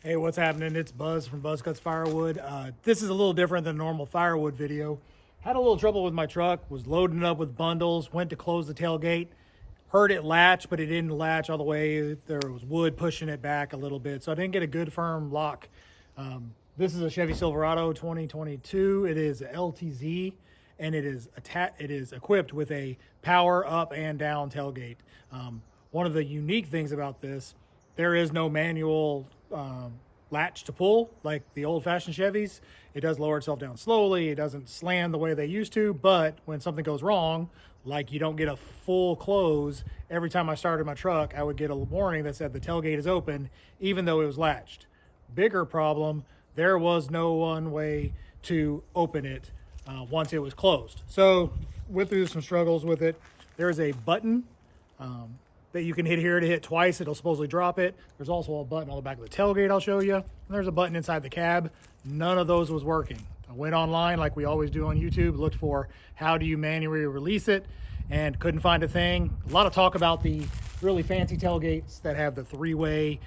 Hey, what's happening? It's Buzz from Buzz Cuts Firewood. This is a little different than a normal firewood video. Had a little trouble with my truck, was loading it up with bundles, went to close the tailgate, heard it latch, but it didn't latch all the way. There was wood pushing it back a little bit, so I didn't get a good firm lock. This is a Chevy Silverado 2022. It is a LTZ, and it is equipped with a power up and down tailgate. One of the unique things about this, there is no manual latch to pull like the old-fashioned Chevys. It does lower itself down slowly. It doesn't slam the way they used to, but when something goes wrong, like you don't get a full close, every time I started my truck, I would get a warning that said the tailgate is open, even though it was latched. Bigger problem, there was no one way to open it once it was closed. So went through some struggles with it. There's a button that you can hit here to hit twice. It'll supposedly drop it. There's also a button on the back of the tailgate I'll show you. And there's a button inside the cab. None of those was working. I went online like we always do on YouTube, looked for how do you manually release it, and couldn't find a thing. A lot of talk about the really fancy tailgates that have the three-way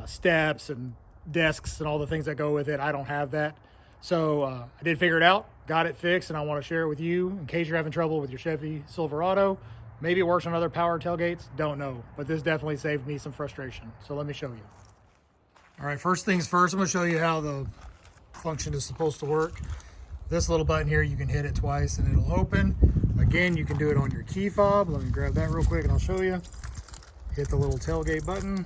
steps and desks and all the things that go with it. I don't have that. So I did figure it out, got it fixed, and I want to share it with you in case you're having trouble with your Chevy Silverado. Maybe it works on other power tailgates, don't know, but this definitely saved me some frustration. So let me show you. All right, first things first, I'm gonna show you how the function is supposed to work. This little button here, you can hit it twice and it'll open. Again, you can do it on your key fob. Let me grab that real quick and I'll show you. Hit the little tailgate button.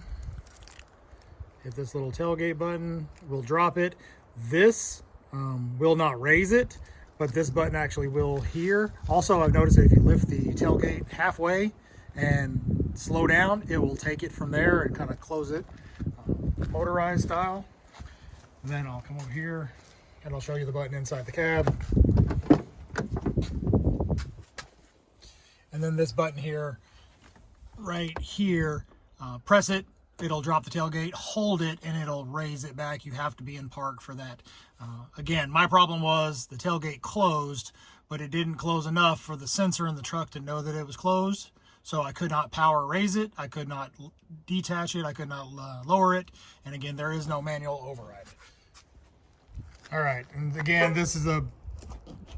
Hit this little tailgate button, we'll drop it. This will not raise it, but this button actually will here. Also, I've noticed that if you lift the tailgate halfway and slow down, it will take it from there and kind of close it motorized style. And then I'll come over here and I'll show you the button inside the cab. And then this button here, right here, press it, it'll drop the tailgate, hold it, and it'll raise it back. You have to be in park for that. Again, my problem was the tailgate closed, but it didn't close enough for the sensor in the truck to know that it was closed. So I could not power raise it. I could not detach it. I could not lower it. And again, there is no manual override. All right, and again, this is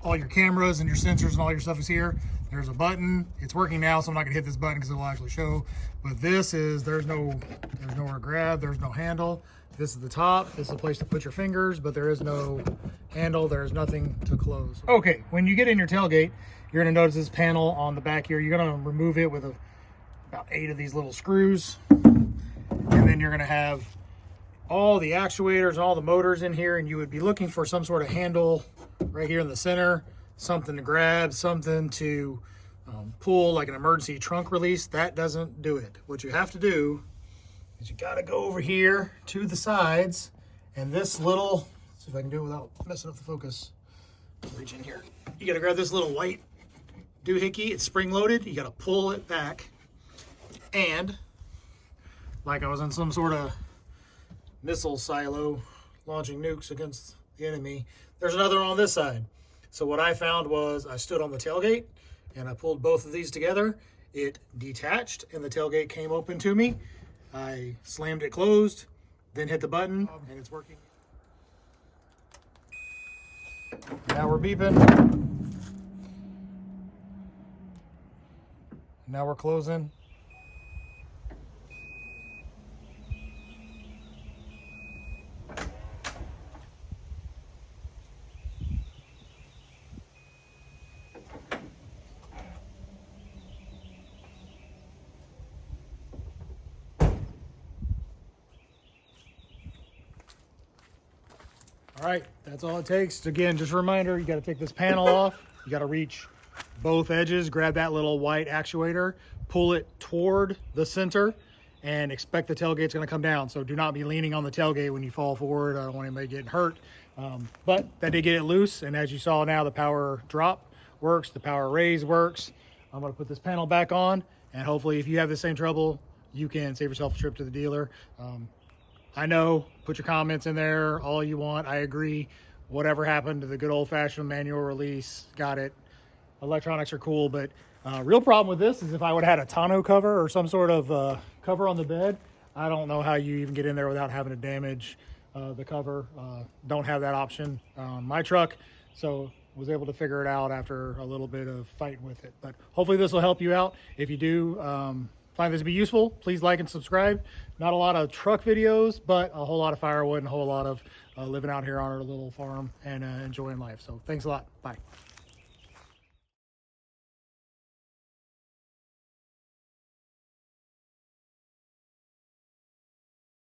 all your cameras and your sensors and all your stuff is here. There's a button. It's working now, so I'm not gonna hit this button because it will actually show. But this is, there's nowhere to grab, there's no handle. This is the top. This is a place to put your fingers, but there is no handle. There's nothing to close. Okay, when you get in your tailgate, you're gonna notice this panel on the back here. You're gonna remove it with about 8 of these little screws. And then you're gonna have all the actuators and all the motors in here, and you would be looking for some sort of handle right here in the center, something to grab, something to pull, like an emergency trunk release. That doesn't do it. What you have to do is you gotta go over here to the sides, and this little, let's see if I can do it without messing up the focus. Reach in here. You gotta grab this little white doohickey. It's spring loaded. You gotta pull it back, and like I was in some sort of missile silo launching nukes against the enemy, there's another on this side. So what I found was I stood on the tailgate and I pulled both of these together. It detached and the tailgate came open to me. I slammed it closed, then hit the button, and it's working. Now we're beeping. Now we're closing. All right, that's all it takes. Again, just a reminder, you gotta take this panel off. You gotta reach both edges, grab that little white actuator, pull it toward the center, and expect the tailgate's gonna come down. So do not be leaning on the tailgate when you fall forward. I don't want anybody getting hurt. But that did get it loose, and as you saw now, the power drop works, the power raise works. I'm gonna put this panel back on, and hopefully if you have the same trouble, you can save yourself a trip to the dealer. I know, put your comments in there all you want. I agree. Whatever happened to the good old-fashioned manual release, got it. Electronics are cool, but real problem with this is if I would have had a tonneau cover or some sort of cover on the bed, I don't know how you even get in there without having to damage the cover. Don't have that option on my truck, so was able to figure it out after a little bit of fighting with it. But hopefully this will help you out. If you do find this to be useful, please like and subscribe. Not a lot of truck videos, but a whole lot of firewood and a whole lot of living out here on our little farm and enjoying life. So thanks a lot. Bye.